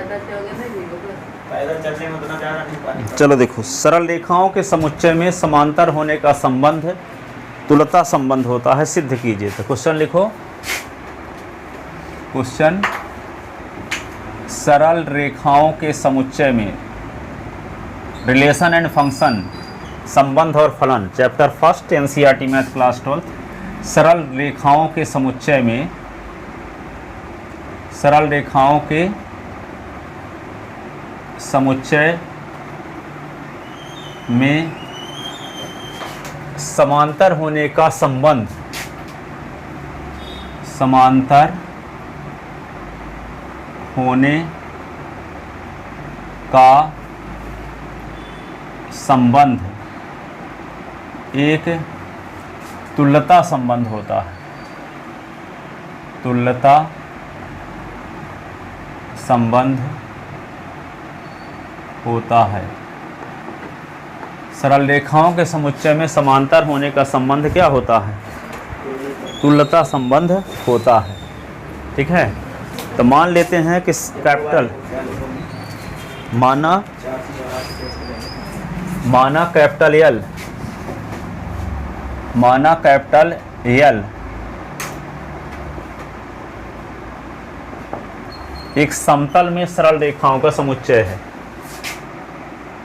पैदल चलने में उतना ज़्यादा नहीं पानी। चलो देखो, सरल रेखाओं के समुच्चय में समांतर होने का संबंध तुल्यता संबंध होता है, सिद्ध कीजिए। तो क्वेश्चन लिखो, क्वेश्चन सरल रेखाओं के समुच्चय में रिलेशन एंड फंक्शन, संबंध और फलन, chapter first NCERT math class 12। सरल रेखाओं के समुच्चय में, सरल रेखाओं के समुच्चय में समांतर होने का संबंध, समांतर होने का संबंध एक तुल्यता संबंध होता है, तुल्यता संबंध होता है। सरल रेखाओं के समुच्चय में समांतर होने का संबंध क्या होता है? तुल्यता संबंध होता है। ठीक है, तो मान लेते हैं कि कैपिटल माना कैपिटल एल, माना कैपिटल एल एक समतल में सरल रेखाओं का समुच्चय है,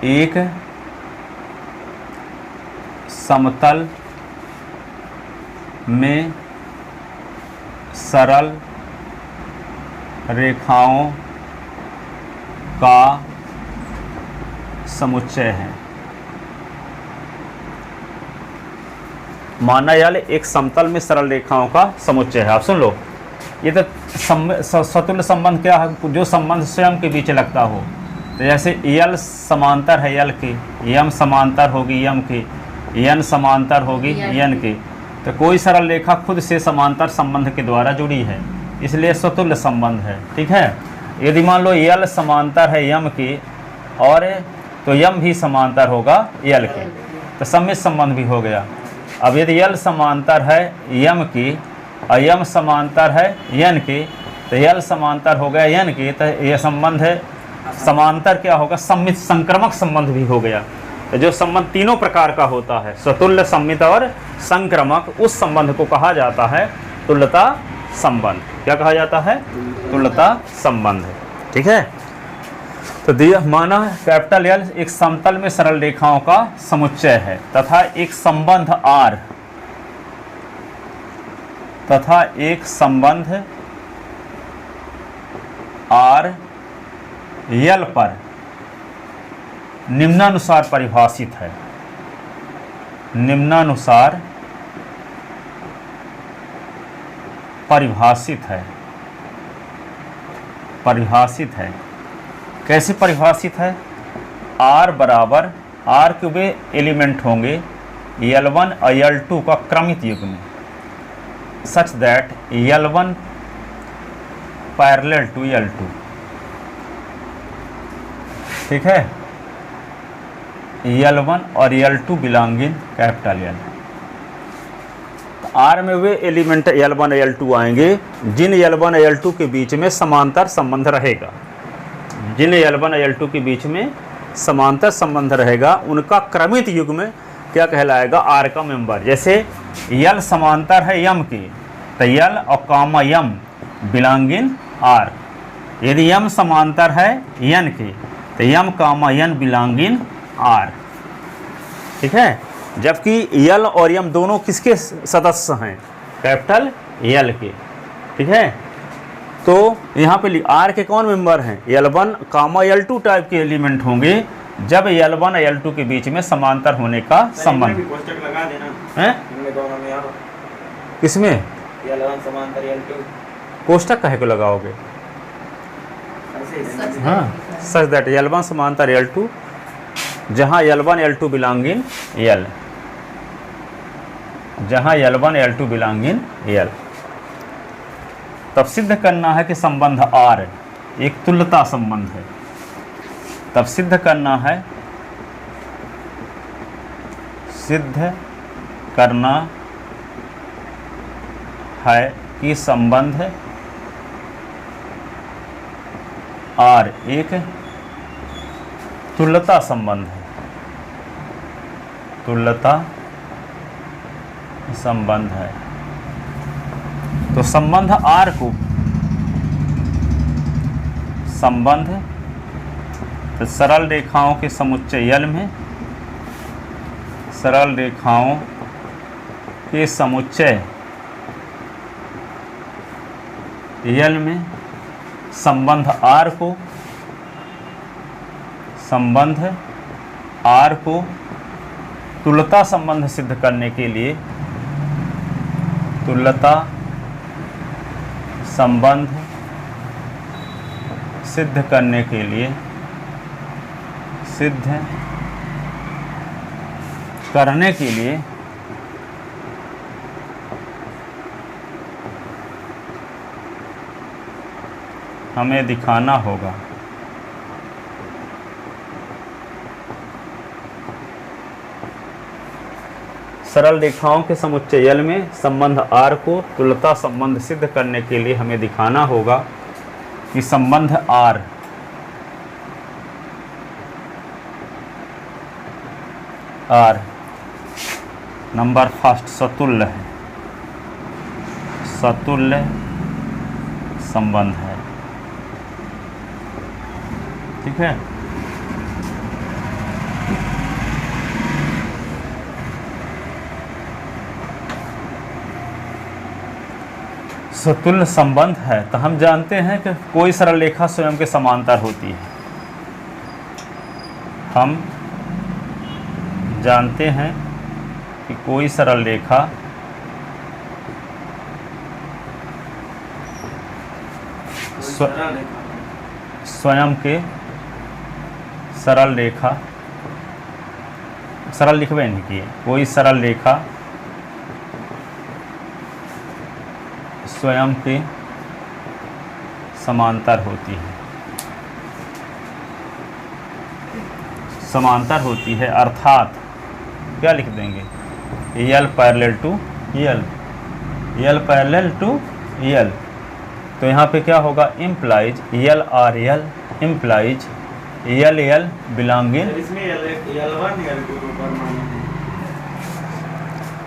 एक समतल में सरल रेखाओं का समुच्चय है। माना यल एक समतल में सरल रेखाओं का समुच्चय है। आप सुन लो, ये तो सतुल्य संबंध क्या है? जो संबंध स्वयं के बीच लगता हो। तो जैसे यल समांतर है यल की, यम समांतर होगी यम की, यन समांतर होगी यन की। तो कोई सरल रेखा खुद से समांतर संबंध के द्वारा जुड़ी है, इसलिए सतुल्य संबंध है। ठीक है, यदि मान लो यल समांतर है यम की और तो यम भी समांतर होगा यल के, तो सम्मिश्र संबंध भी हो गया। अब यदि यल समांतर है यम की और यम समांतर है यन की, तो यल समांतर हो गया यन की, तो यह संबंध है समांतर क्या होगा? सम्मित संक्रमक संबंध भी हो गया। तो जो संबंध तीनों प्रकार का होता है, स्वतुल्य, सम्मित और संक्रमक, उस संबंध को कहा जाता है तुल्यता संबंध। क्या कहा जाता है? तुल्यता संबंध। ठीक है, तो दिया माना कैपिटल एल एक समतल में सरल रेखाओं का समुच्चय है तथा एक संबंध आर, तथा एक संबंध आर यल पर निम्नानुसार परिभाषित है, निम्नानुसार परिभाषित है, परिभाषित है। कैसे परिभाषित है? आर बराबर, आर के वे एलिमेंट होंगे L1 और L2 का क्रमित युग्म, such that L1 parallel to L2। ठीक है, L1 और L2 belong in capital L। R में वे एलिमेंट L1 और L2 आएंगे जिन L1 और L2 के बीच में समांतर संबंध रहेगा, जिन L1 और L2 के बीच में समांतर संबंध रहेगा, उनका क्रमित युग्म क्या कहलाएगा? आर का मेंबर। जैसे यल समांतर है यम की, तो यल और कामा यम बिलोंग इन आर। यदि यम समांतर है यन की, तो यम कामा यन बिलोंग इन आर। ठीक है, जबकि यल और यम दोनों किसके सदस्य हैं? कैपिटल यल के। ठीक है, तो यहाँ पे आर के कौन मेंबर हैं? L1 कामा L2 टाइप के एलिमेंट होंगे जब L1 और L2 के बीच में समांतर होने का संबंध। लगा देना है दोनों में, यार किसमें? L1 समांतर L2 कोष्टक कहे को लगाओगे? हाँ, सच दैट L1 समांतर L2, जहाँ L1 L2 बिलोंग इन L, जहाँ L1 L2 बिलोंग इन L। तब सिद्ध करना है कि संबंध R एक तुल्यता संबंध है। तब सिद्ध करना है, सिद्ध करना है कि संबंध आर एक तुल्यता संबंध है, तुल्यता संबंध है। तो संबंध आर को, संबंध तो सरल रेखाओं के समुच्चय यल में, सरल रेखाओं के समुच्चय यल में संबंध आर को, संबंध आर को तुल्यता संबंध सिद्ध करने के लिए, तुल्यता संबंध सिद्ध करने के लिए, सिद्ध करने के लिए हमें दिखाना होगा सरल रेखाओं के समुच्चय यल में संबंध आर को तुल्यता संबंध सिद्ध करने के लिए हमें दिखाना होगा कि संबंध आर नंबर फर्स्ट सतुल्य है, सतुल्य संबंध है। ठीक है, सतुल्य संबंध है तो हम जानते हैं कि कोई सरल रेखा स्वयं के समांतर होती है। हम जानते हैं कि कोई सरल रेखा स्वयं के सरल रेखा, सरल लिखवे नहीं किए, कोई सरल रेखा स्वयं के समांतर होती है, समांतर होती है। अर्थात क्या लिख देंगे, L parallel to L, L parallel to L. तो यहाँ पे क्या होगा, implies L R L, implies L L belonging. इसमें L1 L2 को परमाणु है।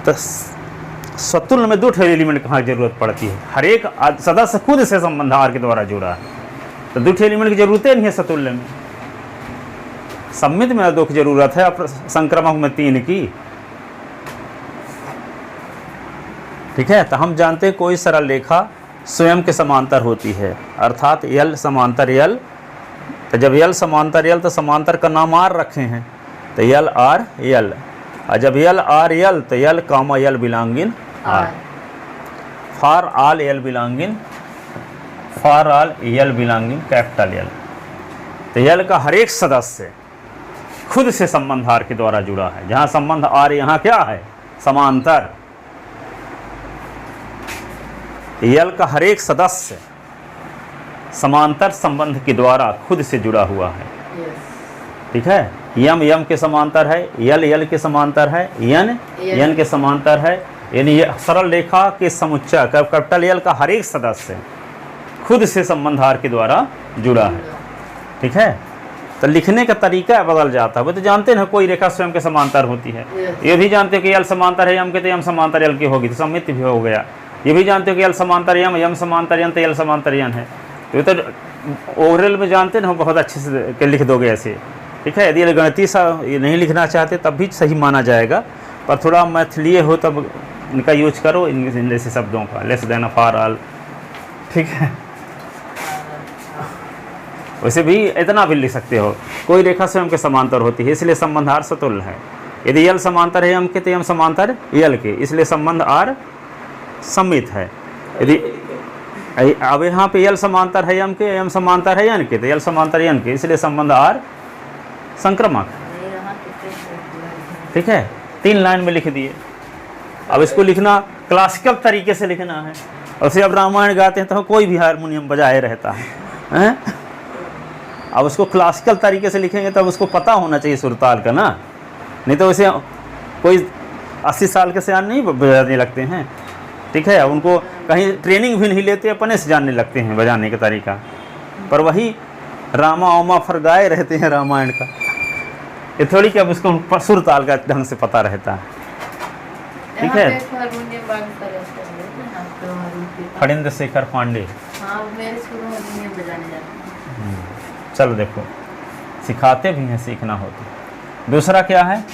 तो सतुल्य में दो ठे एलिमेंट कहाँ की जरूरत पड़ती है, हर एक सदस्य खुद से संबंध आर के द्वारा जुड़ा है, तो दो ठे एलिमेंट की जरूरत नहीं है सतुल्य में। सम्मित में दो की जरूरत है, और संक्रमक में 3 की। ठीक है, तो हम जानते हैं कोई सरल रेखा स्वयं के समांतर होती है, अर्थात यल समांतर यल। तो जब यल समांतर यल तो समांतर का नाम आर रखे हैं, तो यल आर यल। और जब यल आर यल तो L comma L belonging R. For all L belonging, for all L belonging capital L. तो यल का हर एक सदस्य खुद से संबंध आर के द्वारा जुड़ा है। जहाँ संबंध आर यहाँ क्या है, समांतर। यल का हर एक सदस्य समांतर संबंध के द्वारा खुद से जुड़ा हुआ है। ठीक है, यम यम के समांतर है, यल यल के समांतर है, यन यन के समांतर है। यानी सरल रेखा के समुच्चय कैपिटल यल का हर एक सदस्य खुद से संबंध आर के द्वारा जुड़ा है। ठीक है, तो लिखने का तरीका बदल जाता है। वो तो जानते हैं कोई रेखा स्वयं के समांतर होती है, ये भी जानते हो कि यल समांतर है यम के, तो यम समांतर यल की होगी, तो सम्मित भी हो गया। ये भी जानते हो कि यल समांतर यम, यम समांतर यन, तो यल समांतर यन है। तो ये तो ओरल में जानते ना, बहुत अच्छे से के लिख दोगे ऐसे। ठीक है, यदि गणितीय ये नहीं लिखना चाहते तब भी सही माना जाएगा, पर थोड़ा मैथिलीय हो तब इनका यूज करो, इन जैसे शब्दों का, लेस देन फॉर ऑल। ठीक है, वैसे भी इतना भी लिख सकते हो, कोई रेखा स्वयं के समांतर होती है, इसलिए संबंध आर सतुल्य है। यदि यल समांतर है यम के, तो यम समांतर यल के, इसलिए संबंध आर सम्मित है। यदि अब यहाँ पे यल समांतर है यम के, यम समांतर है यन के, तो यल समांतर यन के, इसलिए संबंध आर संक्रमक। ठीक है, 3 लाइन में लिख दिए। अब इसको लिखना क्लासिकल तरीके से लिखना है। और फिर अब रामायण गाते हैं तो कोई भी हारमोनियम बजाए रहता है। अब उसको क्लासिकल तरीके से लिखेंगे तब उसको पता होना चाहिए सुरताल का ना, नहीं तो वैसे कोई 80 साल के सियान नहीं बजाने लगते हैं। ठीक है, उनको कहीं ट्रेनिंग भी नहीं लेते, अपने से जानने लगते हैं बजाने का तरीका। पर वही रामा ओमा फर गाए रहते हैं रामायण का। ये थोड़ी कि अब उसको सुर ताल का ढंग से पता रहता है। ठीक है। फणिंद्र शेखर पांडे। हाँ, मेरे स्कूल में हारमोनियम बजाने जाते हैं। चलो देखो, सिखाते भी हैं, सीखना हो तो। दूसरा क्या है?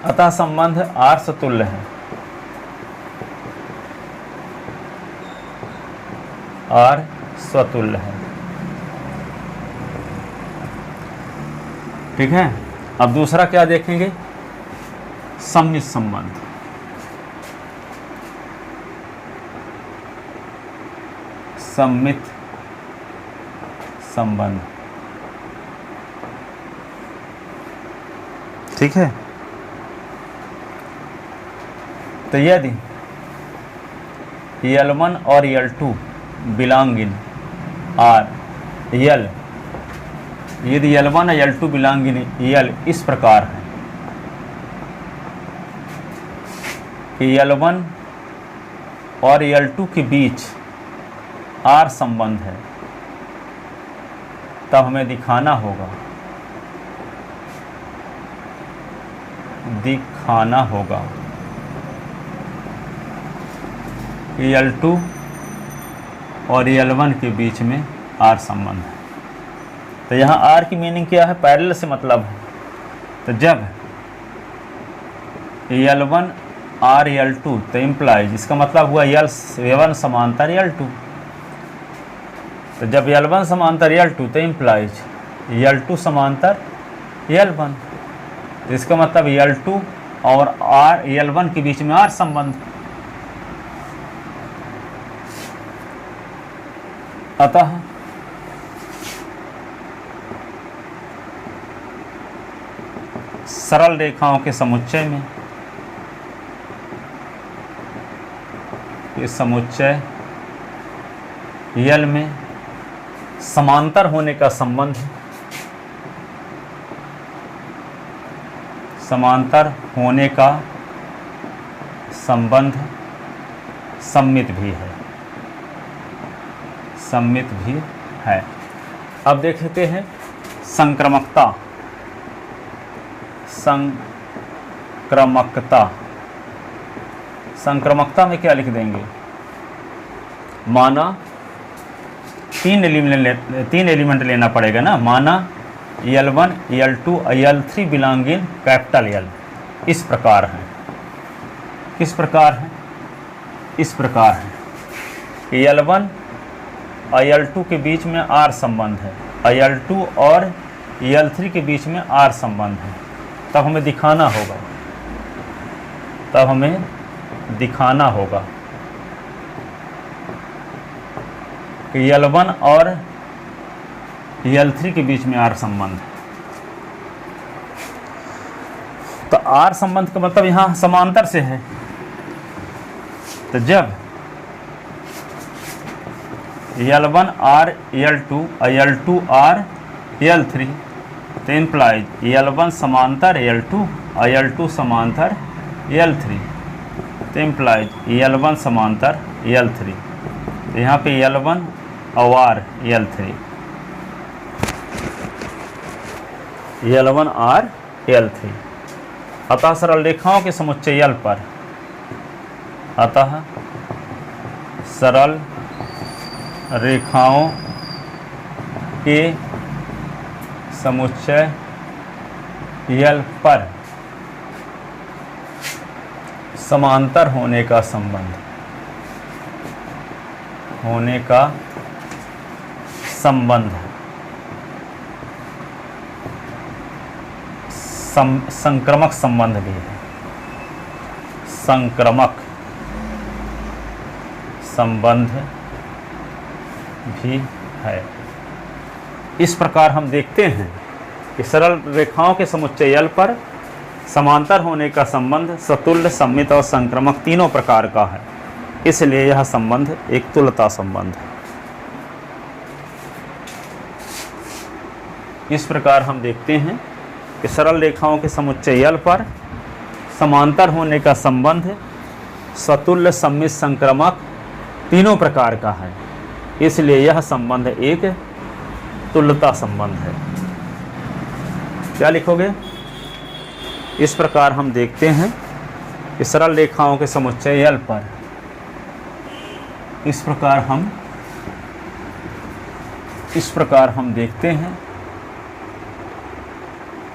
अतः संबंध आर सतुल्य है। आर स्वतुल्य है। ठीक है। अब दूसरा क्या देखेंगे? सम्मित संबंध। सम्मित संबंध। ठीक है। तो यदि L1 और L2 belong in are L, यदि L1 और L2 बिलोंग इन L इस प्रकार है कि L1 और L2 के बीच आर संबंध है, तब हमें दिखाना होगा कि L2 और L1 के बीच में आर संबंध है। तो यहाँ आर की मीनिंग क्या है? पैरेलल से मतलब है। तो जब L1 आर L2 तो इम्प्लाइज, इसका मतलब हुआ L1 समांतर L2। तो जब L1 समांतर L2 तो इम्प्लाइज L2 समांतर L1। तो इसका मतलब L2 और L1 के बीच में आर संबंध। अतः सरल रेखाओं के समुच्चय में, इस समुच्चय L में समांतर होने का संबंध, समांतर होने का संबंध सम्मित भी है, सम्मित भी है। अब देखते हैं संक्रमकता। संक्रमकता, संक्रमकता में क्या लिख देंगे? माना तीन एलिमेंट लेना पड़ेगा ना। माना L1 L2 L3 belong in capital L। इस प्रकार है। किस प्रकार है? इस प्रकार है कि L1 और L2 के बीच में आर संबंध है, L2 और L3 के बीच में आर संबंध है। तब हमें दिखाना होगा, तब हमें दिखाना होगा कि L1 और L3 के बीच में आर संबंध है। तो आर संबंध का मतलब यहाँ समांतर से है। तो जब L1 are L2 L2 are L3 तो इम्प्लाइज L1 समांतर L2 L2 समांतर L3 तो इम्प्लाइज L1 समांतर L3। तो यहाँ पे L1 और L3, L1 और L3। अतः सरल रेखाओं के समुच्चय L पर, अतः सरल रेखाओं के समुच्चय L पर समांतर होने का संबंध, होने का संबंध संक्रमक संबंध भी है, संक्रमक संबंध भी है। इस प्रकार हम देखते हैं कि सरल रेखाओं के समुच्चय L पर समांतर होने का संबंध सतुल्य, सम्मित और संक्रमक तीनों प्रकार का है। इसलिए यह संबंध एक तुल्यता संबंध है। इस प्रकार हम देखते हैं कि सरल रेखाओं के समुच्चय L पर समांतर होने का संबंध सतुल्य, सम्मित, संक्रमक तीनों प्रकार का है। इसलिए यह संबंध एक तुल्यता संबंध है। क्या लिखोगे? इस प्रकार हम देखते हैं कि सरल रेखाओं के समुच्चय L पर, इस प्रकार हम देखते हैं,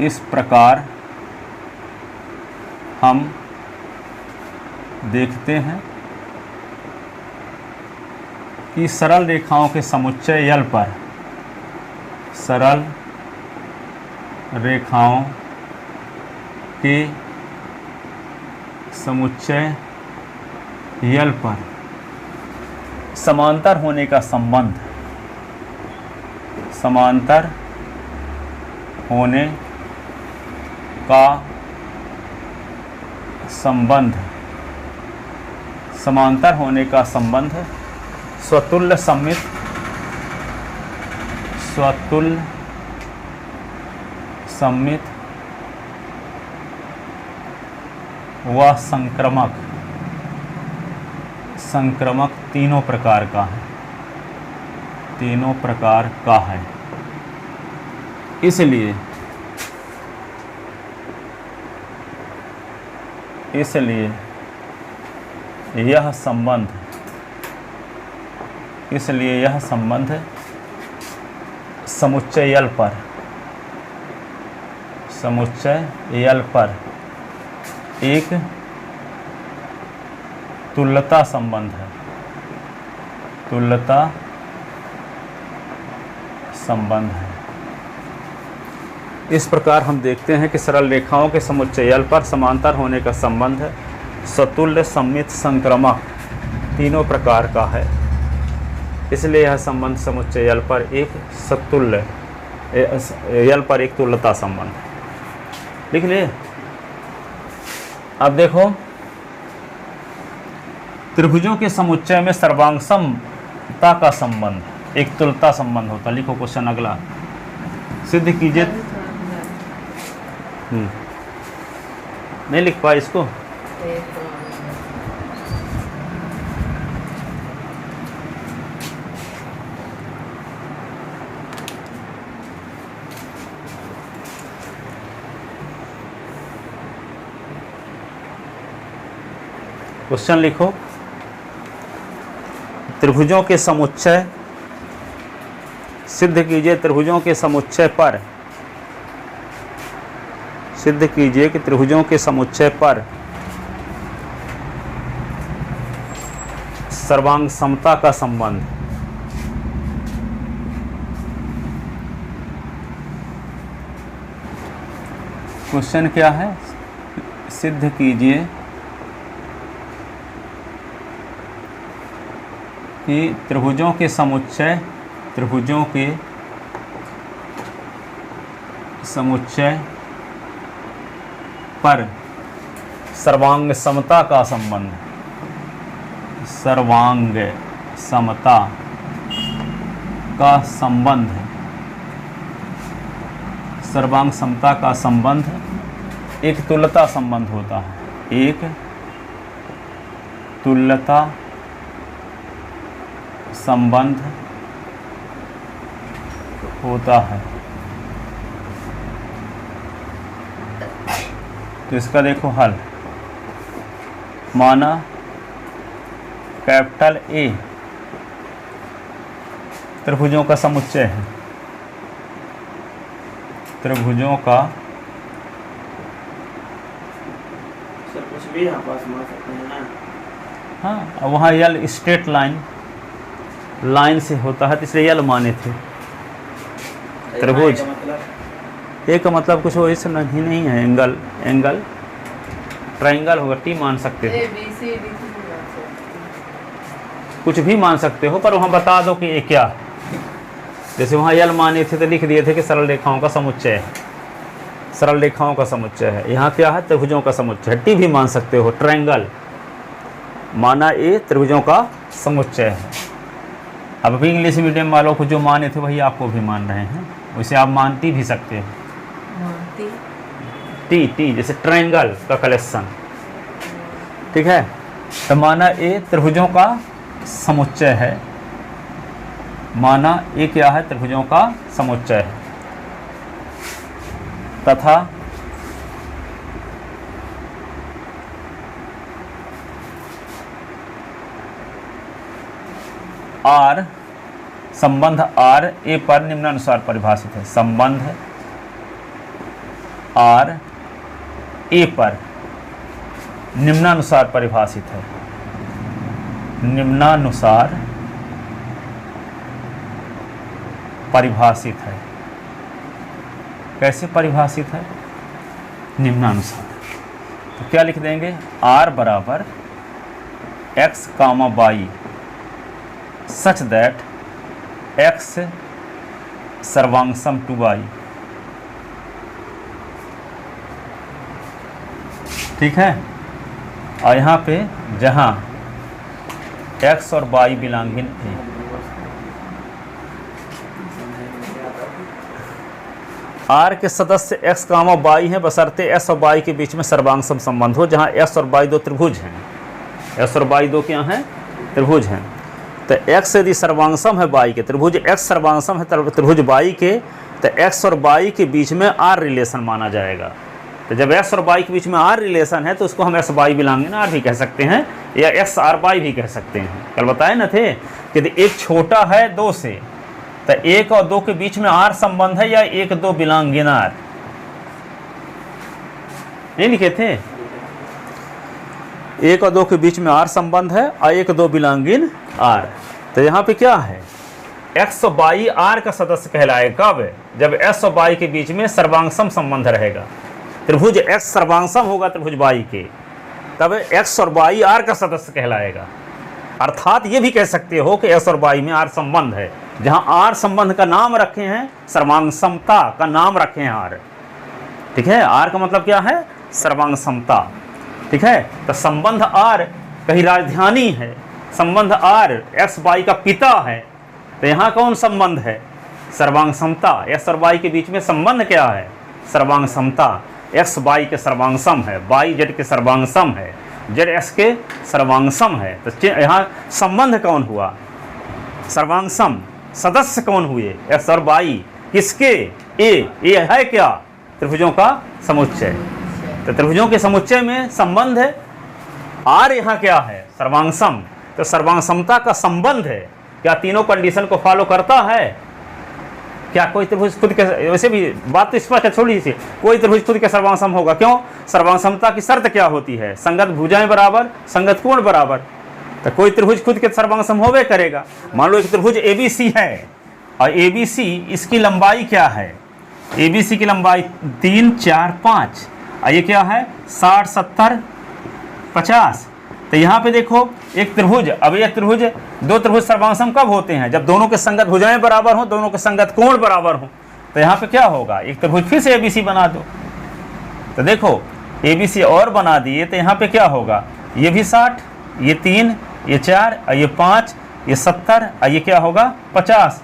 इस प्रकार हम देखते हैं कि सरल रेखाओं के समुच्चय L पर, सरल रेखाओं के समुच्चय L पर समांतर होने का संबंध, समांतर होने का संबंध, समांतर होने का संबंध स्वतुल्य सममित, स्वतुल्य सममित व संक्रामक, संक्रामक तीनों प्रकार का है, तीनों प्रकार का है। इसलिए यह संबंध, इसलिए यह संबंध समुच्चय L पर, समुच्चय L पर एक तुल्यता संबंध है, तुल्यता संबंध है। इस प्रकार हम देखते हैं कि सरल रेखाओं के समुच्चय L पर समांतर होने का संबंध सतुल्य सममित संक्रामक तीनों प्रकार का है। इसलिए यह संबंध समुच्चय L पर एक सतुल्य, L पर एक तुल्यता संबंध है। लिख लिए। अब देखो, त्रिभुजों के समुच्चय में सर्वांग समता का संबंध एक तुल्यता संबंध होता। लिखो क्वेश्चन अगला, सिद्ध कीजिए। नहीं लिख पाए इसको? क्वेश्चन लिखो, त्रिभुजों के समुच्चय सिद्ध कीजिए, त्रिभुजों के समुच्चय पर, सिद्ध कीजिए कि त्रिभुजों के समुच्चय पर सर्वांग समता का संबंध, क्वेश्चन क्या है? सिद्ध कीजिए कि त्रिभुजों के समुच्चय, त्रिभुजों के समुच्चय पर सर्वांग समता का संबंध, सर्वांग समता का संबंध, सर्वांग समता का संबंध एक तुल्यता संबंध होता है, एक तुल्यता संबंध होता है। तो इसका देखो हल, माना कैपिटल A त्रिभुजों का समुच्चय है, त्रिभुजों का सर कुछ भी यहाँ पास मान सकते हैं ना। हाँ, वहाँ यल स्ट्रेट लाइन से होता है, इसलिए यल माने थे। त्रिभुज एक का मतलब कुछ वो इससे नहीं है, एंगल ट्रायंगल होगा, टी मान सकते हो, कुछ भी मान सकते हो, पर वहाँ बता दो कि ये क्या। जैसे वहाँ यल माने थे तो लिख दिए थे कि सरल रेखाओं का समुच्चय है, सरल रेखाओं का समुच्चय है। यहाँ क्या है? त्रिभुजों का समुच्चय है। टी भी मान सकते हो, ट्रायंगल माना ए त्रिभुजों का समुच्चय है। अब अभी इंग्लिश मीडियम वालों को जो माने थे वही आपको भी मान रहे हैं, वैसे आप मानती भी सकते हो। टी जैसे ट्रायंगल का कलेक्शन, ठीक है। तो माना ए त्रिभुजों का समुच्चय है, माना ये क्या है, त्रिभुजों का समुच्चय है, तथा आर संबंध आर ए पर निम्नानुसार परिभाषित है। संबंध आर ए पर निम्नानुसार परिभाषित है। निम्नानुसार परिभाषित है। कैसे परिभाषित है? निम्नानुसार। तो क्या लिख देंगे, आर बराबर X comma Y such that X सर्वांगसम टू वाई। ठीक है। और यहाँ पे जहाँ एक्स और वाई बिलोंगिंग ए, आर के सदस्य एक्स कामा वाई हैं बशर्ते एस और वाई के बीच में सर्वांगसम संबंध हो, जहाँ एक्स और वाई दो त्रिभुज हैं। एक्स और वाई दो क्या हैं? त्रिभुज हैं। तो एक्स यदि सर्वांगसम है वाई के, त्रिभुज एक्स सर्वांगसम है त्रिभुज वाई के, तो एक्स और वाई के बीच में आर रिलेशन माना जाएगा। तो जब एक्स और वाई के बीच में आर रिलेशन है तो उसको हम एक्स वाई बिलोंगिंग आर भी कह सकते हैं, या एक्स आर वाई भी कह सकते हैं। कल बताए न थे कि एक छोटा है दो से, तो एक और दो के बीच में आर संबंध है, या एक दो बिलोंगिंग आर, नहीं लिखे थे? एक और दो के बीच में आर संबंध है और एक दो बिलोंगिंग आर। तो यहाँ पे क्या है, एक्स और वाई आर का सदस्य कहलाएगा कब? जब एक्स और वाई के बीच में सर्वांगसम संबंध रहेगा। त्रिभुज एक्स सर्वांगसम होगा त्रिभुज वाई के, तब एक्स और वाई आर का सदस्य कहलाएगा। अर्थात ये भी कह सकते हो कि एक्स और वाई में आर संबंध है, जहाँ आर संबंध का नाम रखे हैं, सर्वांगसमता का नाम रखे हैं आर। ठीक है। आर का मतलब क्या है? सर्वांगसमता। ठीक है। तो संबंध आर कहीं राजधानी है, संबंध आर एक्स वाई का पिता है, तो यहाँ कौन संबंध है? सर्वांगसमता। एक्स और वाई के बीच में संबंध क्या है? सर्वांगसमता। एक्स वाई के सर्वांगसम है, वाई जेड के सर्वांगसम है, जेड एक्स के सर्वांगसम है। तो यहाँ संबंध कौन हुआ? सर्वांगसम। सदस्य कौन हुए? एक्स और वाई। किसके? ए है क्या? त्रिभुजों का समुच्चय। तो त्रिभुजों के समुच्चय में संबंध है। आर यहाँ क्या है? सर्वांगसम। तो सर्वांगसमता का संबंध है, क्या तीनों कंडीशन को फॉलो करता है? क्या कोई त्रिभुज खुद के, वैसे भी बात तो स्पष्ट है, छोड़ी सी, कोई त्रिभुज खुद के सर्वांगसम होगा? क्यों? सर्वांगसमता की शर्त क्या होती है? संगत भुजाएं बराबर, संगत कोण बराबर। तो कोई त्रिभुज खुद के सर्वांगसम होवे करेगा। मान लो एक त्रिभुज ABC है, और ABC इसकी लंबाई क्या है? ABC की लंबाई 3, 4, 5, और ये क्या है? 60, 70, 50। तो यहाँ पे देखो एक त्रिभुज, अब ये त्रिभुज, दो त्रिभुज सर्वांगसम कब होते हैं? जब दोनों के संगत भुजाएं बराबर हों, दोनों के संगत कोण बराबर हों। तो यहाँ पे क्या होगा? एक त्रिभुज फिर से ABC बना दो। तो देखो ABC और बना दिए, तो यहाँ पे क्या होगा? ये भी 60, ये 3, ये 4, और ये 5, ये 70, और ये क्या होगा? 50।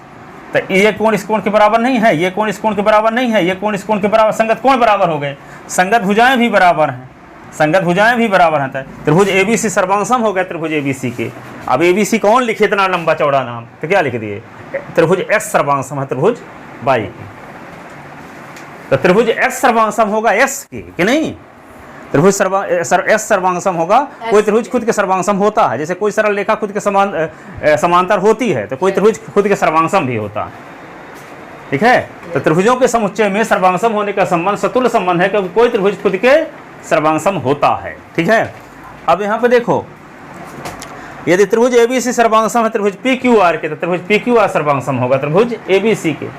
तो ये कोण इस कोण के बराबर नहीं है, ये कोण इस कोण के बराबर नहीं है, ये कोण इस कोण के बराबर, संगत कोण बराबर हो गए, संगत भुजाएं भी बराबर हैं, संगत भुजाएं भी बराबर हैं। त्रिभुज ABC सर्वांगसम हो गया त्रिभुज ABC के। अब ABC कौन लिखे इतना लंबा चौड़ा नाम? तो क्या लिख दिए? त्रिभुज एक्स सर्वांगसम है त्रिभुज वाई के। तो त्रिभुज एक्स सर्वांगसम होगा एस के, कि नहीं? त्रिभुज एस सर्वांगसम होगा। कोई त्रिभुज खुद के सर्वांगसम होता है, जैसे कोई सरल रेखा खुद के समांतर होती है, तो कोई त्रिभुज खुद के सर्वांगसम भी होता है। ठीक है। तो त्रिभुजों के समुच्चय में सर्वांगसम होने का संबंध सतुल्य संबंध है, क्योंकि कोई त्रिभुज खुद के सर्वांगसम होता है। ठीक है। अब यहाँ पे देखो, यदि त्रिभुज ABC सर्वांगसम है त्रिभुज PQR के, तो त्रिभुज PQR सर्वांगसम होगा त्रिभुज ABC के।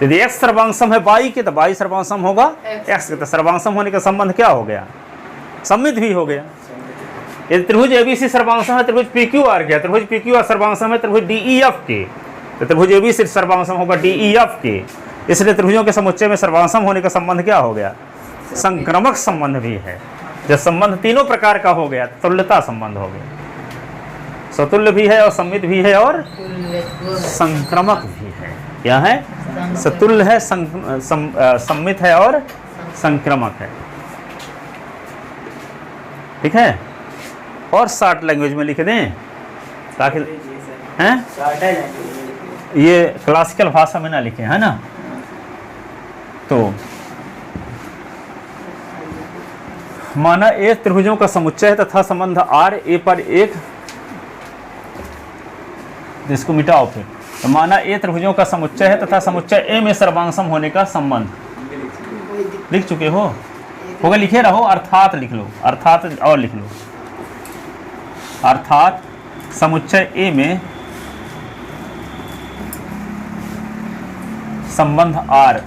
यदि एक्स सर्वांगसम है वाई के, तो वाई सर्वांगसम होगा एक्स के। तो सर्वांगसम होने का संबंध क्या हो गया? सम्मित भी हो गया। यदि त्रिभुज ABC सर्वांगसम है त्रिभुज PQR के, त्रिभुज PQR सर्वांगसम है त्रिभुज DEF के, तो त्रिभुज ABC सर्वांगसम होगा DEF के। इसलिए त्रिभुजों के समुच्चय में सर्वांगसम होने का संबंध क्या हो गया? संक्रमक संबंध भी है। जब संबंध तीनों प्रकार का हो गया, तुल्यता संबंध हो गया। सतुल्य भी है और सम्मित भी है और संक्रमक भी है। क्या है? सतुल्य है, सम्मित है और संक्रमक है। ठीक है। और शॉर्ट लैंग्वेज में लिख दें ताकि हैं? ये क्लासिकल भाषा में ना लिखे है ना। तो माना ए त्रिभुजों का समुच्चय है तथा संबंध आर ए पर एक, इसको मिटाओ फिर। तो माना ए त्रिभुजों का समुच्चय है तथा समुच्चय ए में सर्वांग सम होने का संबंध। लिख चुके हो? होगा, लिखे रहो, अर्थात लिख लो, अर्थात और लिख लो। अर्थात समुच्चय ए में संबंध आर,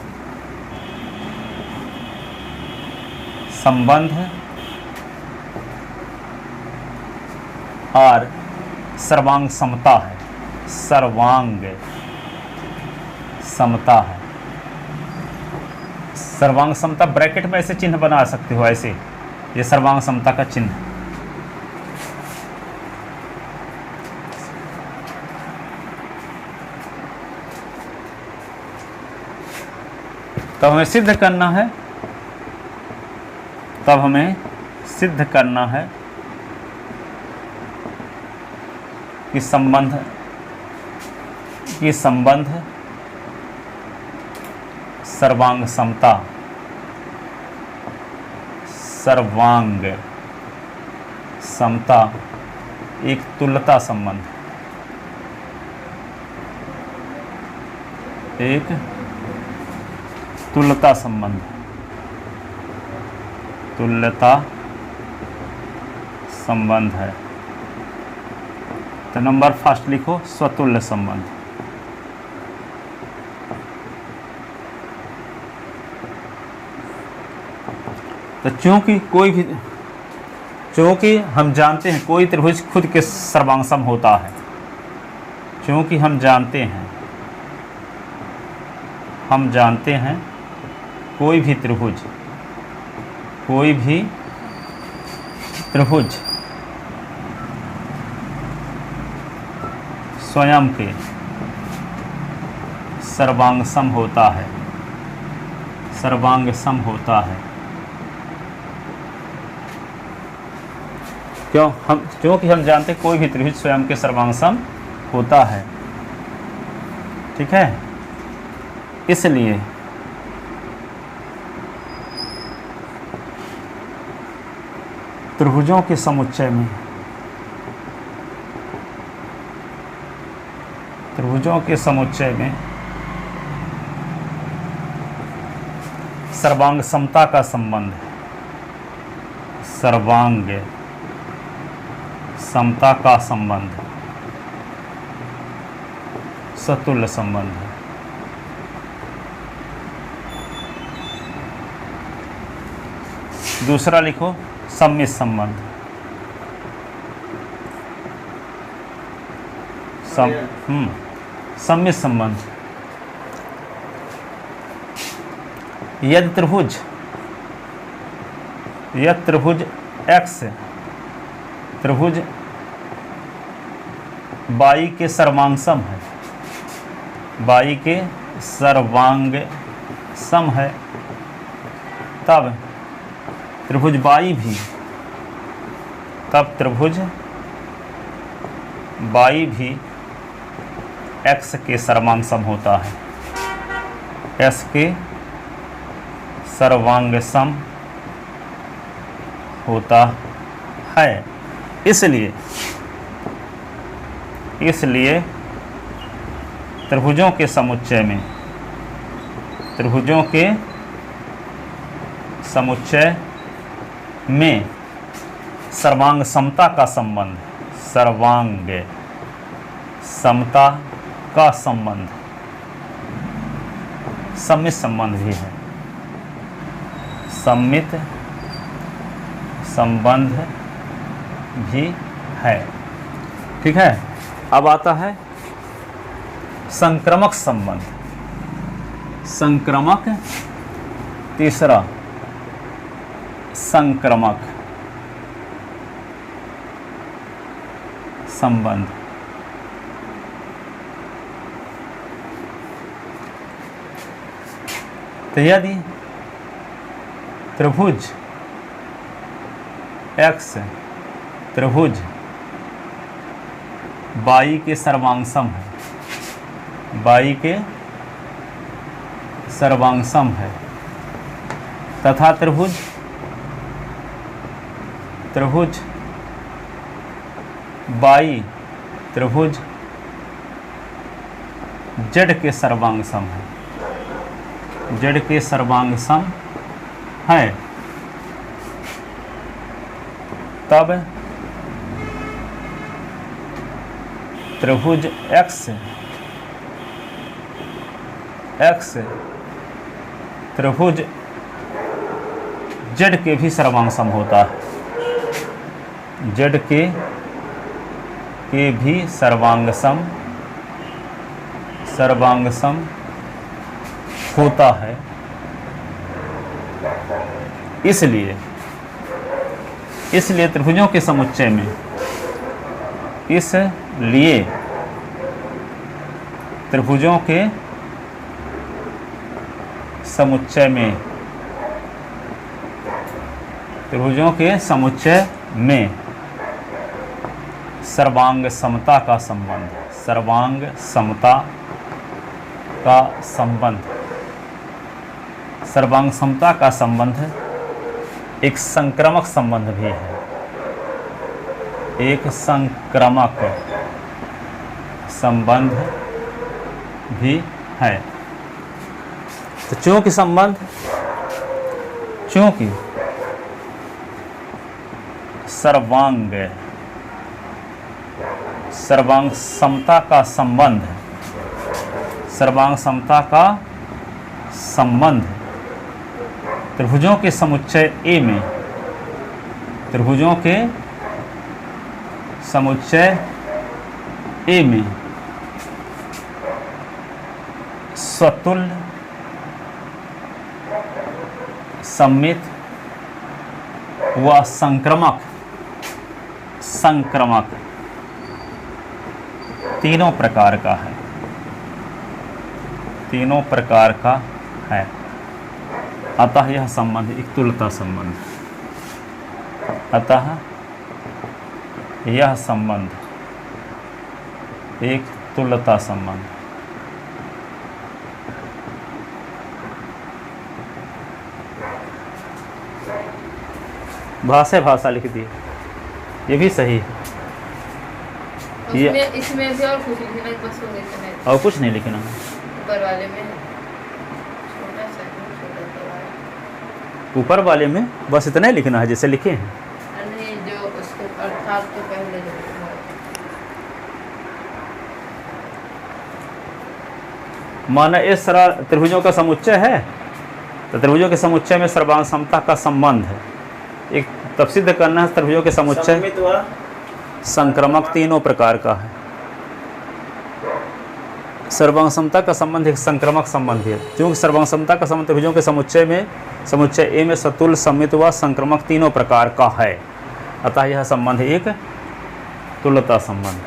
संबंध आर सर्वांग समता है, सर्वांग समता है। सर्वांग समता ब्रैकेट में ऐसे चिन्ह बना सकते हो, ऐसे, ये सर्वांग समता का चिन्ह। तब हमें सिद्ध करना है, तब हमें सिद्ध करना है कि संबंध सर्वांग समता, सर्वांग समता एक तुल्यता संबंध, एक तुल्यता संबंध, तुल्यता संबंध है। तो नंबर फर्स्ट लिखो, स्वतुल्य संबंध। तो चूंकि हम जानते हैं कोई त्रिभुज खुद के सर्वांग सम होता है, चूंकि हम जानते हैं कोई भी त्रिभुज स्वयं के सर्वांग सम होता है, सर्वांग सम होता है। क्योंकि हम जानते हैं कोई भी त्रिभुज स्वयं के सर्वांग सम होता है, ठीक है। इसलिए त्रिभुजों के समुच्चय में सर्वांग समता का संबंध है, सर्वांग समता का संबंध सतुल्य संबंध है। दूसरा लिखो, सम्मित संबंध। सम्मित संबंध, यदि त्रिभुज एक्स त्रिभुज बाई के सर्वांग सम है, बाई के सर्वांग सम है, तब त्रिभुज बाई भी एक्स के सर्वांग सम होता है, एक्स के सर्वांग सम होता है। इसलिए त्रिभुजों के समुच्चय में सर्वांग समता का संबंध, सर्वांग समता का संबंध सम्मित संबंध भी है, सम्मित संबंध भी है, ठीक है। अब आता है संक्रमक संबंध। संक्रमक, तीसरा संक्रमक संबंध। तो यदि त्रिभुज एक्स त्रिभुज बाई के सर्वांग सम है, बाई के सर्वांग सम है तथा त्रिभुज बाई त्रिभुज जेड के सर्वांग सम है, जेड के सर्वांग सम है, तब त्रिभुज एक्स त्रिभुज जेड के भी सर्वांग सम होता है, जेड के भी सर्वांग सम होता है। इसलिए त्रिभुजों के समुच्चय में त्रिभुजों के समुच्चय में सर्वांग समता का संबंध एक संक्रामक संबंध भी है, एक संक्रामक संबंध भी है। तो चूंकि सर्वांग समता का संबंध त्रिभुजों के समुच्चय ए में स्वतुल्य सममित व संक्रामक तीनों प्रकार का है। अतः यह संबंध एक तुल्यता संबंध, यह संबंध एक तुल्यता संबंध। भाषा लिख दी, ये भी सही है। इसमें भी और कुछ लिखना है, बस वो लिखना है। और कुछ नहीं लिखना है। ऊपर वाले में छोटा सा ऊपर वाले में बस इतना ही लिखना है जैसे लिखे हैं। नहीं, जो उसके अर्थात तो पहले जो माना इस त्रिभुजों का समुच्चय है, तो त्रिभुजों के समुच्चय में सर्वांग समता का संबंध है। एक तब सिद्ध करना है त्रिभुजों के समुच्चय संक्रामक तीनों प्रकार का है। सर्वांग समता का संबंध एक संक्रामक संबंध है, क्योंकि सर्वांग समता का संबंध त्रिभुजों के समुच्चय ए में सतुल्य सममित व संक्रामक तीनों प्रकार का है। अतः यह संबंध एक तुल्यता संबंध।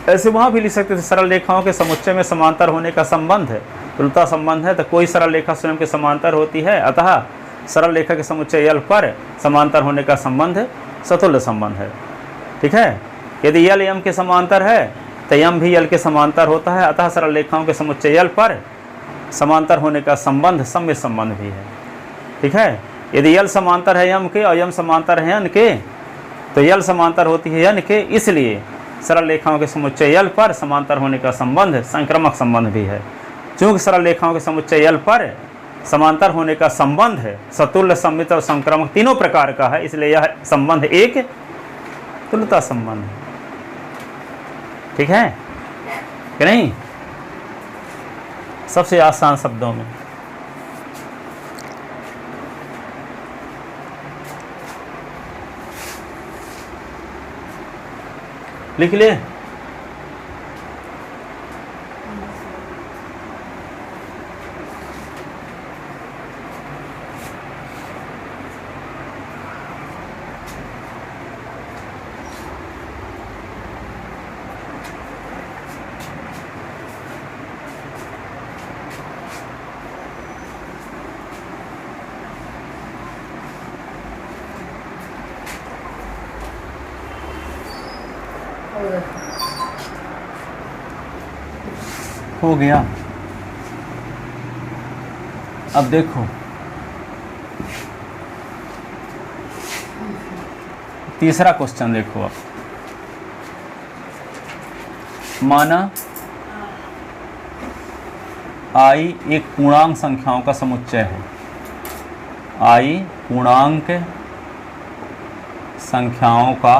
ऐसे वहां भी लिख सकते थे, सरल रेखाओं के समुच्चय में समांतर होने का संबंध है, तुल्यता संबंध है। तो कोई सरल रेखा स्वयं के समांतर होती है, अतः सरल रेखा के समुच्चय यल पर समांतर होने का संबंध सतुल्य संबंध है। ठीक है। यदि यल यम के समांतर है तो यम भी यल के समांतर होता है, अतः सरल रेखाओं के समुच्चय यल पर समांतर होने का संबंध सम्य संबंध भी है। ठीक है। यदि यल समांतर है यम के और यम समांतर है यन के, तो यल समांतर होती है यन के, इसलिए सरल रेखाओं के समुच्चय यल पर समांतर होने का संबंध संक्रामक संबंध भी है। चूंकि सरल रेखाओं के समुच्चय यल पर समांतर होने का संबंध है सतुल्य सममित और संक्रामक तीनों प्रकार का है, इसलिए यह संबंध एक तुल्यता संबंध है। ठीक है कि नहीं? सबसे आसान शब्दों में लिख ले। होगा। हो गया। अब देखो तीसरा क्वेश्चन देखो। अब माना आई एक पूर्णांक संख्याओं का समुच्चय है। आई पूर्णांक संख्याओं का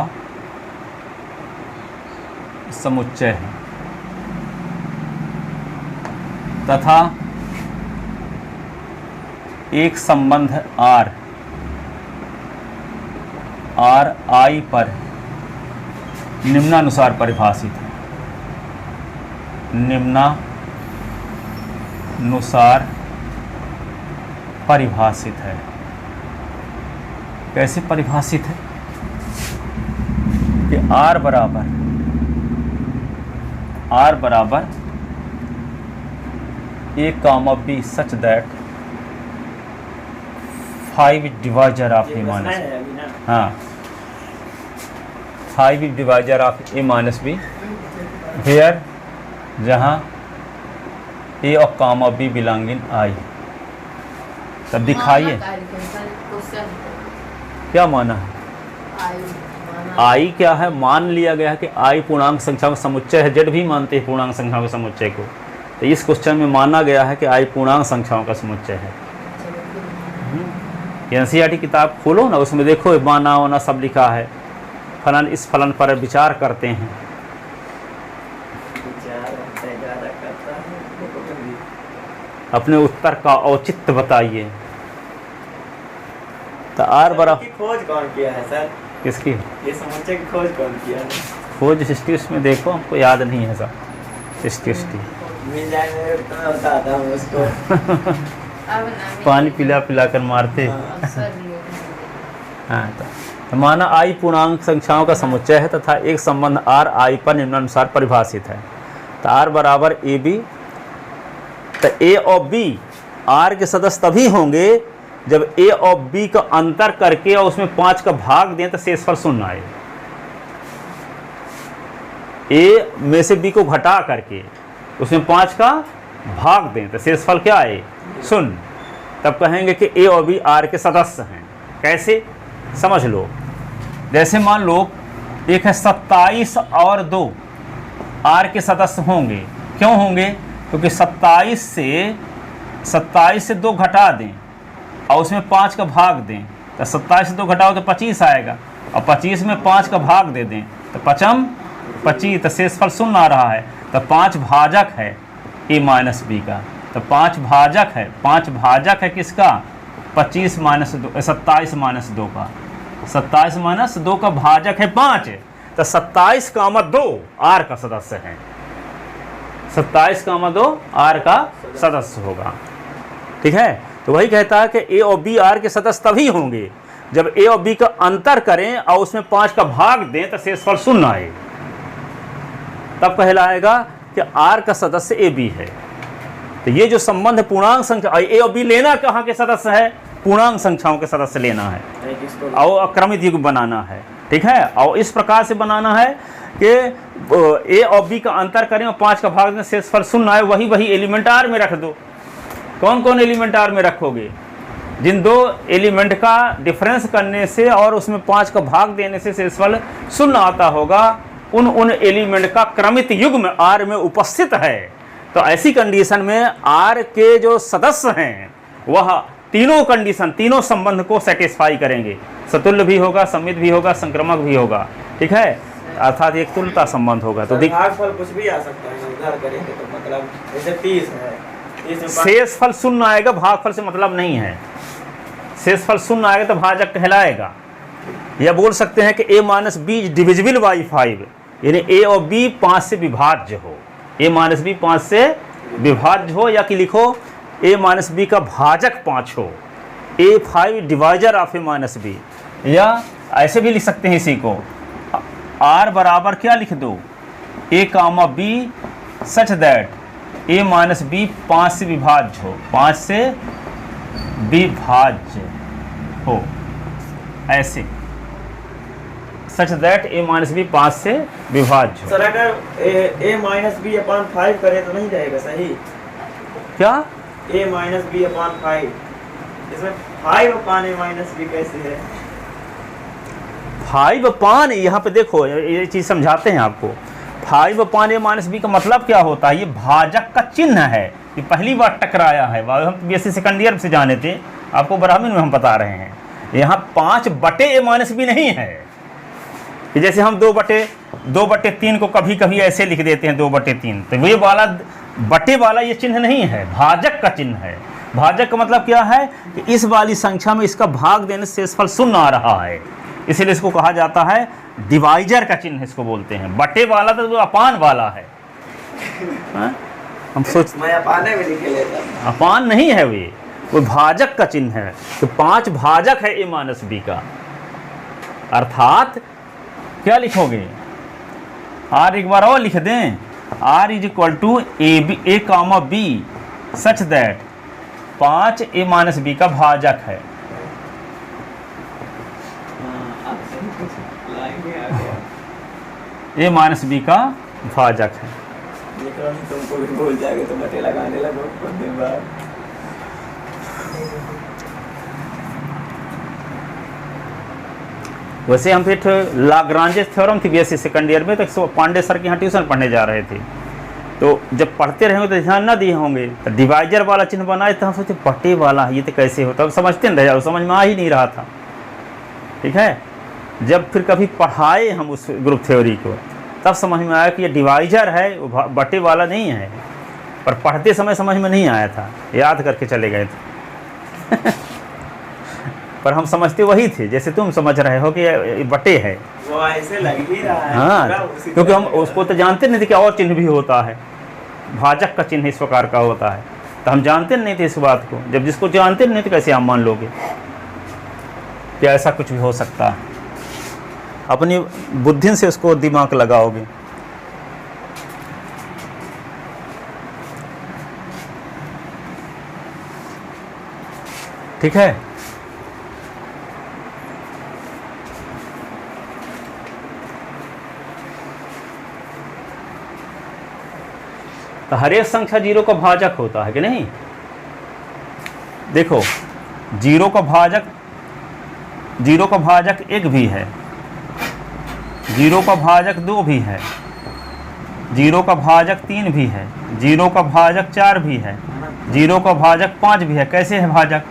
समुच्चय है तथा एक संबंध R आई पर निम्नानुसार परिभाषित है। निम्नानुसार परिभाषित है। कैसे परिभाषित है कि R बराबर A, B such that 5 divisor of A minus B। हाँ, 5 divisor of A minus B where जहाँ A और B belong in I। तब दिखाइए क्या माना है। आई क्या है, मान लिया गया है कि आई पूर्णांक संख्या का समुच्चय है। जेड भी मानते हैं पूर्णांक संख्या के समुच्चय को। तो इस क्वेश्चन में माना गया है कि आई पूर्णांक संख्याओं का समुच्चय है। एनसीईआरटी किताब खोलो ना, उसमें देखो माना वाना सब लिखा है। फलन इस फलन पर विचार करते हैं। अपने उत्तर का औचित्य बताइए। तो आर बराबर खोज कौन किया है सर? किसकी? ये समुच्चय की खोज कौन किया है? खोज हिस्ट्री उसमें देखो, हमको याद नहीं है सर। हिस्ट्री मिल जाए तो मैं बताता हूँ उसको। पानी पिला पिला कर मारते। हाँ, तो माना आई पूर्णांक संख्याओं का समुच्चय है तथा एक संबंध R आई पर निम्नानुसार परिभाषित है। तो R बराबर AB। तो A और B R के सदस्य तभी होंगे जब A और B का अंतर करके और उसमें 5 का भाग दें तो शेषफल 0 आए। A में से B को घटा करके उसमें 5 का भाग दें तो शेषफल क्या आए? 0। तब कहेंगे कि A और B R के सदस्य हैं। कैसे समझ लो। जैसे मान लो एक है 27 और 2 R के सदस्य होंगे। क्यों होंगे? क्योंकि 27 से 2 घटा दें और उसमें 5 का भाग दें तो 27 से 2 घटाओ तो 25 आएगा और 25 में 5 का भाग दे दें तो 5 25। तो शेषफल 0 आ रहा है। तो 5 भाजक है A माइनस B का। तो 5 भाजक है। 5 भाजक है किसका? 27 माइनस 2 का। 27 माइनस 2 का भाजक है 5। तो 27 का 2 R का सदस्य है। 27 का 2 R का सदस्य होगा। ठीक है। तो वही कहता है कि A और B R के सदस्य तभी होंगे जब A और B का अंतर करें और उसमें 5 का भाग दें तो शेषफल 0 आए। तब कहलाएगा कि R का सदस्य AB है। तो ये जो संबंध है पूर्णांक संख्या A और B लेना कहाँ के सदस्य है? पूर्णांक संख्याओं के सदस्य लेना है और अक्रमित युग्म बनाना है। ठीक है। और इस प्रकार से बनाना है कि A और B का अंतर करें और 5 का भाग दें शेषफल 0 आए। वही एलिमेंट R में रख दो। कौन कौन एलिमेंट R में रखोगे? जिन 2 एलिमेंट का डिफरेंस करने से और उसमें 5 का भाग देने से शेषफल 0 आता होगा, उन एलिमेंट का क्रमित युग्म R में उपस्थित है। तो ऐसी कंडीशन में R के जो सदस्य हैं वह तीनों कंडीशन, तीनों संबंध को सेटिस्फाई करेंगे। सतुल्य भी होगा, सममित भी होगा, संक्रमक भी होगा। ठीक है। अर्थात एक तुल्यता संबंध होगा। तो भागफल कुछ भी आ सकता है, उधार करेंगे तो मतलब जैसे 30 है, शेषफल 0 आएगा, भागफल से मतलब नहीं है। शेषफल 0 आएगा तो भाजक कहलाएगा। या बोल सकते हैं कि A minus B divisible by 5, यानी A और B 5 से विभाज्य हो। A माइनस B 5 से विभाज्य हो, या कि लिखो A माइनस B का भाजक 5 हो। A 5 divisor of A minus B। या ऐसे भी लिख सकते हैं इसी को, R बराबर क्या लिख दो? A comma B such that A minus B 5 से विभाज्य हो। 5 से विभाज्य हो। ऐसे such that a minus B 5 से विभाज्य हो। सर अगर a माइनस बी अपॉन 5 करे तो नहीं जाएगा सही? क्या a माइनस बी अपॉन 5, इसमें 5 अपॉन a माइनस बी कैसे है? 5 अपान, यहाँ पे देखो ये चीज़ समझाते हैं आपको। 5 अपान a माइनस बी का मतलब क्या होता है? ये भाजक का चिन्ह है, ये पहली बार टकराया है। हम बीएससी सेकंड ईयर से जाने थे, आपको ब्राह्मण में हम बता रहे हैं। यहाँ 5 बटे a माइनस बी नहीं है कि जैसे हम 2 बटे 3 को कभी कभी ऐसे लिख देते हैं 2 बटे 3, तो ये वाला बटे वाला ये चिन्ह नहीं है, भाजक का चिन्ह है। भाजक का मतलब क्या है कि इस वाली संख्या में इसका भाग देने से शेषफल शून्य आ रहा है, इसीलिए इसको कहा जाता है डिवाइजर का चिन्ह, इसको बोलते हैं। बटे वाला तो वो अपान वाला है। हाँ? हम सोच मैं अपाने में लिख लेता हूं। अपान नहीं है, वो भाजक का चिन्ह है। तो 5 भाजक है a माइनस बी का, अर्थात क्या लिखोगे? r एक बार और लिख दें, r is equal to A comma B such that 5 a minus B का भाजक है। a माइनस बी का भाजक है। तुमको भी भूल जाएगा तो बटे लगाने लगो कुछ दिन बाद। वैसे हम फिर लाग्रांजे थ्योरम थी बीएससी सेकंड ईयर में, तो पांडे सर के यहाँ ट्यूशन पढ़ने जा रहे थे, तो जब पढ़ते रहेंगे तो ध्यान ना दिए होंगे, तो डिवाइजर वाला चिन्ह बनाए तो हम सोचे बटे वाला ये तो कैसे होता है, समझते नहीं रहे, समझ में आ ही नहीं रहा था। ठीक है, जब फिर कभी पढ़ाए हम उस ग्रुप थ्योरी को, तब समझ में आया कि ये डिवाइजर है, वो बटे वाला नहीं है। पर पढ़ते समय समझ में नहीं आया था, याद करके चले गए थे। पर हम समझते वही थे जैसे तुम समझ रहे हो कि ये बटे है। वो ऐसे लग ही रहा है। हाँ, क्योंकि हम उसको तो जानते नहीं थे कि और चिन्ह भी होता है, भाजक का चिन्ह इस प्रकार का होता है, तो हम जानते नहीं थे इस बात को। जब जिसको जानते नहीं तो कैसे आप मान लोगे कि ऐसा कुछ भी हो सकता है? अपनी बुद्धि से उसको दिमाग लगाओगे। ठीक है, तो हर एक संख्या जीरो का भाजक होता है कि नहीं? देखो, जीरो का भाजक 1 भी है, जीरो का भाजक 2 भी है, जीरो का भाजक 3 भी है, जीरो का भाजक 4 भी है, जीरो का भाजक 5 भी है। कैसे है भाजक?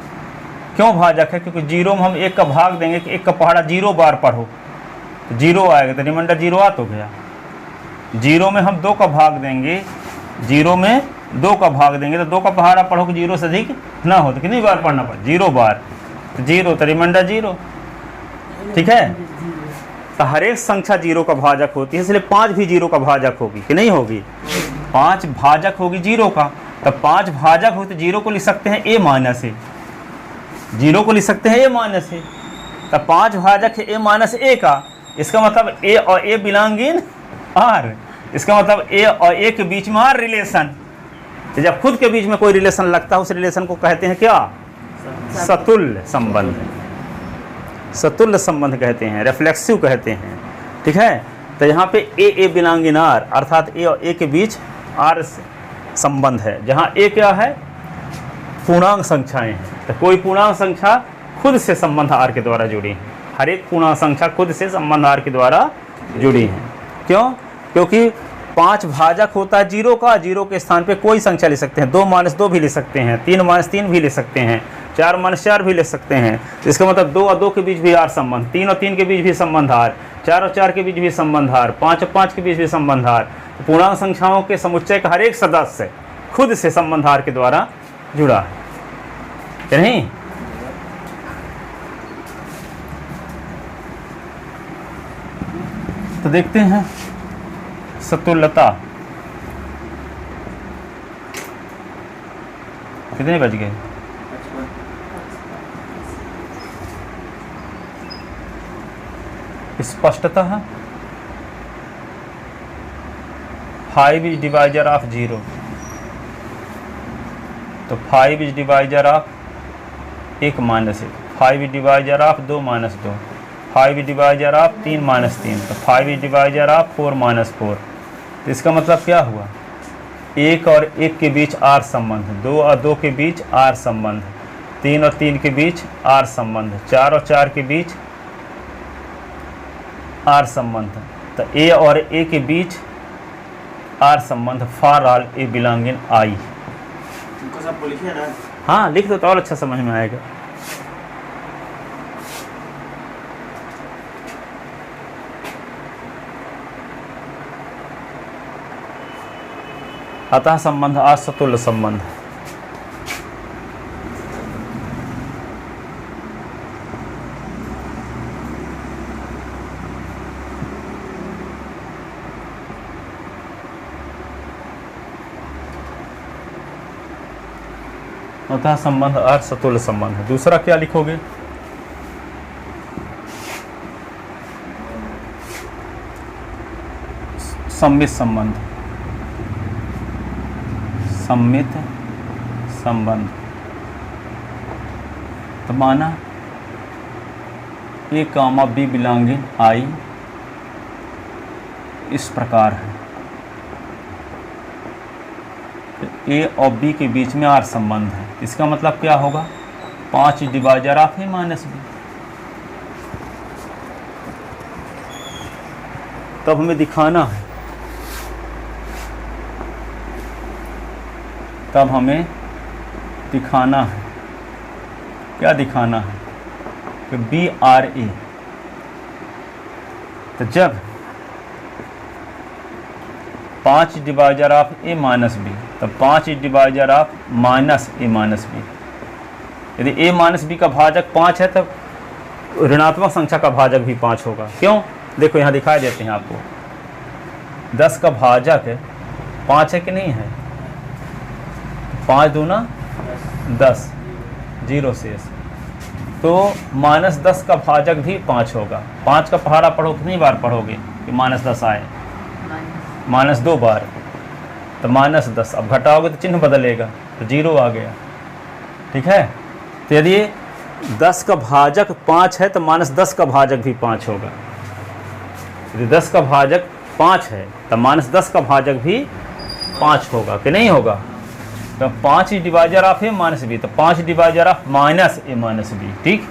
क्यों भाजक है? क्योंकि जीरो में हम 1 का भाग देंगे कि 1 का पहाड़ा 0 बार पढ़ो तो 0 आएगा, तो रिमाइंडर 0 आ तो गया। जीरो में हम 2 का भाग देंगे, जीरो में 2 का भाग देंगे तो 2 का पहाड़ा पढ़ो कि 0 से अधिक ना हो, तो कितनी बार पढ़ना पड़े? 0 बार, तो 0 तो रिमाइंडर 0। ठीक है, तो हर एक संख्या जीरो का भाजक होती है, इसलिए 5 भी जीरो का भाजक होगी कि नहीं होगी? 5 भाजक होगी जीरो का, तब 5 भाजक हो तो जीरो को लिख सकते हैं a माइनस ए, जीरो को लिख सकते हैं a माइनस ए, तब 5 भाजक है a माइनस ए का। इसका मतलब a और a बिलोंग इन r, इसका मतलब a और a के बीच में r रिलेशन। जब खुद के बीच में कोई रिलेशन लगता है उस रिलेशन को कहते हैं क्या? सतुल्य संबंध, सतुल्य संबंध कहते हैं, रिफ्लेक्सिव कहते हैं। ठीक है, तो यहाँ पे a बिलोंग इन r, अर्थात a और a के बीच r संबंध है, जहाँ a क्या है? पूर्णांक संख्याएं हैं। तो कोई पूर्णांक संख्या खुद से संबंध r के द्वारा जुड़ी है, हर एक पूर्णांक संख्या खुद से संबंध r के द्वारा जुड़ी है। क्यों? क्योंकि 5 भाजक होता है जीरो का, जीरो के स्थान पे कोई संख्या ले सकते हैं, 2 माइनस 2 भी ले सकते हैं, 3 माइनस 3 भी ले सकते हैं, 4 माइनस 4 भी ले सकते हैं। तो इसका मतलब 2 और 2 के बीच भी r संबंध, 3 और 3 के बीच भी संबंध r, 4 और 4 के बीच भी संबंध r, 5 और 5 के बीच भी संबंध r। तो पूर्णांक संख्याओं के समुच्चय का हर एक सदस्य खुद से संबंध r के द्वारा जुड़ा है कि नहीं? तो देखते हैं सतुल्यता कितने बज गए? स्पष्टतः 5 इज डिवाइजर ऑफ 0, तो 5 is divisor of 1 minus 1, 5 is divisor of 2 minus 2, 5 divisor of 3 minus 3, तो 5 डिवाइजर ऑफ 4 माइनस 4। तो इसका मतलब क्या हुआ, 1 और 1 के बीच आर संबंध, 2 और 2 के बीच आर संबंध, 3 और 3 के बीच आर संबंध, 4 और 4 के बीच आर संबंध। तो ए और ए के बीच आर संबंध, for all A belong in I. इनको सबको लिखे ना। हाँ लिख दो तो और अच्छा समझ में आएगा। अतः संबंध आज सतुल्य संबंध। अतः संबंध अर्थ सतुल्य संबंध है। दूसरा क्या लिखोगे, सम्मित संबंध। सम्मित संबंध तो माना ए कामा बी बिलोंग इन आई इस प्रकार है। ए और बी के बीच में आर संबंध है। इसका मतलब क्या होगा, 5 divisor of A minus B. तब हमें दिखाना है, तब हमें दिखाना है, क्या दिखाना है कि बी आर ए। तो जब 5 divisor of A minus B, तो 5 divisor of minus A minus B. यदि ए माइनस बी का भाजक 5 है तब ऋणात्मक संख्या का भाजक भी 5 होगा। क्यों, देखो यहाँ दिखाई देते हैं आपको, 10 का भाजक 5 है कि नहीं है, 5 दूना 10, 0 शेष, तो -10 का भाजक भी 5 होगा। 5 का पहाड़ा पढ़ो, कितनी बार पढ़ोगे कि -10 आए, -2 बार, तो -10। अब घटाओगे तो चिन्ह बदलेगा, तो 0 आ गया। ठीक है, तो यदि 10 का भाजक 5 है तो -10 का भाजक भी 5 होगा। यदि 10 का भाजक 5 है तो -10 का भाजक भी 5 होगा कि नहीं होगा। तो 5 divisor of A minus B, तो 5 divisor of minus A minus B. ठीक,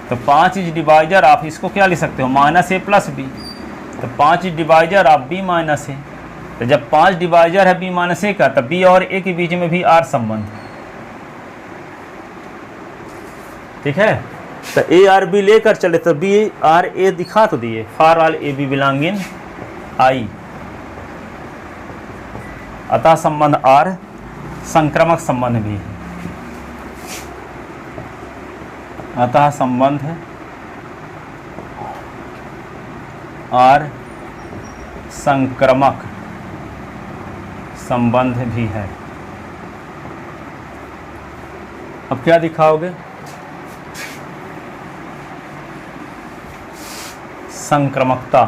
तो 5 डिवाइजर ऑफ, इसको क्या लिख सकते हो, -a प्लस बी। तो 5 divisor of B minus A. तो जब 5 डिवाइजर है बी माइनस ए का, तब बी और ए के बीच में भी आर संबंध। ठीक है, तो ए आर बी लेकर चले तो बी आर ए दिखा तो दिए, for all A B belong in I. अतः संबंध आर संक्रमक संबंध भी है। अतः संबंध आर संक्रमक संबंध भी है। अब क्या दिखाओगे, संक्रमकता,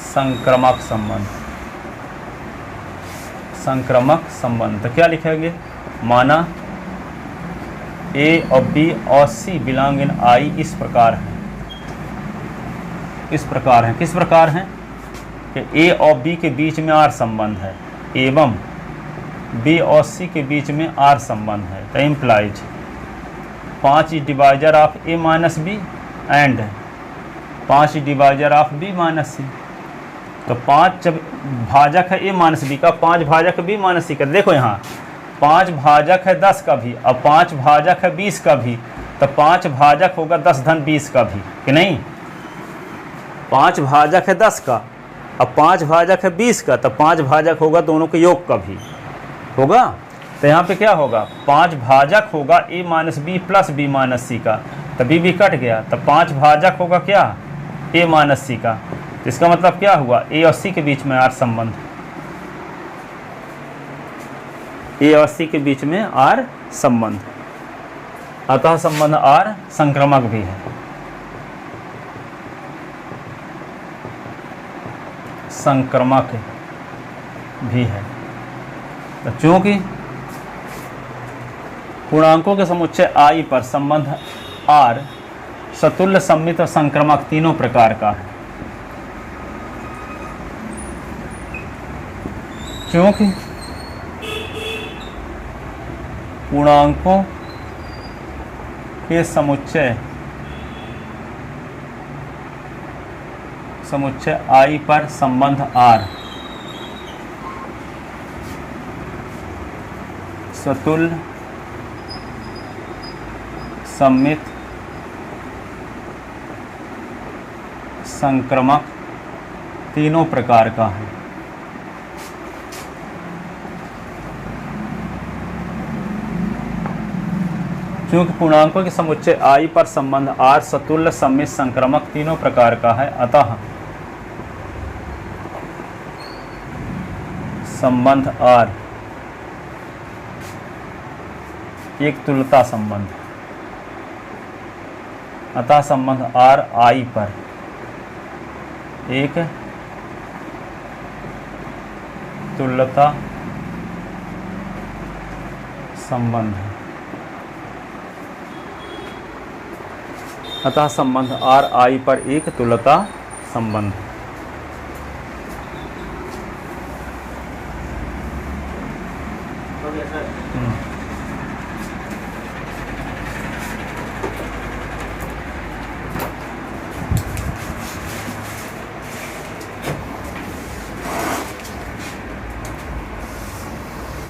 संक्रमक संबंध, संक्रमक संबंध। तो क्या लिखेंगे, माना ए और बी और सी बिलोंग इन आई इस प्रकार है। इस प्रकार है, किस प्रकार है कि ए और बी के बीच में आर संबंध है एवं बी और सी के बीच में आर संबंध है। तो implies 5 divisor of A minus B and 5 divisor of B minus C. तो 5 जब भाजक है ए माइनस बी का, 5 भाजक बी माइनस सी का। देखो यहाँ 5 भाजक है 10 का भी और 5 भाजक है 20 का भी, तो 5 भाजक होगा 10 धन 20 का भी कि नहीं। 5 भाजक है 10 का और 5 भाजक है 20 का, तो 5 भाजक होगा दोनों के योग का भी होगा। तो यहाँ पे क्या होगा, 5 भाजक होगा A minus B plus B minus C का, तो बी भी कट गया, तो 5 भाजक होगा क्या, ए माइनस सी का। तो इसका मतलब क्या हुआ, ए और सी के बीच में आर संबंध, ए और सी के बीच में आर संबंध। अतः संबंध आर संक्रमक भी है। संक्रमक भी है। तो चूंकि पूर्णांकों के समुच्चय आई पर संबंध आर सतुल्य, सम्मित और संक्रामक तीनों प्रकार का है। क्योंकि पूर्णांकों के समुच्चय I पर संबंध R सतुल्य, सम्मित, संक्रामक तीनों प्रकार का है। क्योंकि पूर्णांकों के समुच्चय I पर संबंध R सतुल्य, सम्मित, संक्रामक तीनों प्रकार का है, अतः संबंध R एक तुल्यता संबंध, अतः संबंध R I पर एक तुल्यता संबंध है। अतः संबंध R I पर एक तुल्यता संबंध है। हो गया सर।